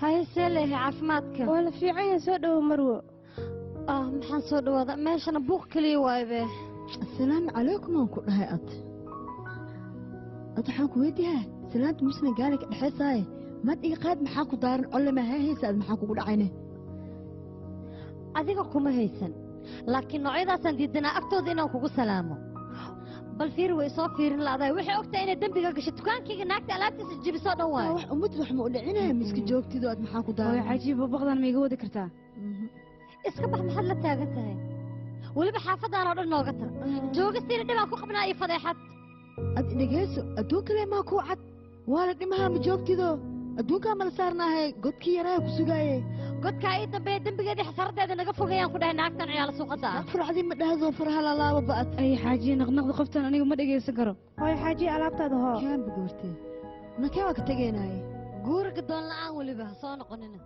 هاي سله عفماتك ولا في عين سودو مروه محن سودو هذا ماشي أنا بوك كلي وايبه السلام عليكم أنكم هاي أضحك ويديها سلامت مسنا قالك الحصاي ما تيقاد محاكو دارن ولا ما هي سأل محاكو قول عينه adiga kuma haysan laakiin noocyadaasan diidana agtooda inaan kugu salaamo bal fiir way soo fiirin laaday waxay ogtahay inay dambiga gashay dukaankayga naagta alaabtiisa jibiso dhan waay wax umad wax ma u dhicinahay miska joogtido aad maxaku daaran way cajiib baqdan ma iga wadi kartaa iska bax maxad la taagan tahay waliba xaafadaan oo dhan nooga tar joogistiina dhibaan ku qabnaa iyo fadeexad ad dhegeyso adduun kale maa kuu cad waa la dhimaha ma joogtido adduunkaa mala saarnaahay godkii yaraa ku sugaaye godkaa ii dambeeya dembigeedii xasaradeeda naga fogayaan ku dhahay naagtan ciyaala suuqada ah faracdii ma dhahdo faraha lalaaba ba'ad ay xaajiye naqnaqda qoftan aniga ma dhegeysan karo way xaajiye alaabtaada hoo kaanba gabartee nakee waa ka tegeenaaye guuriga doon la'aan weliba ha soo noqonina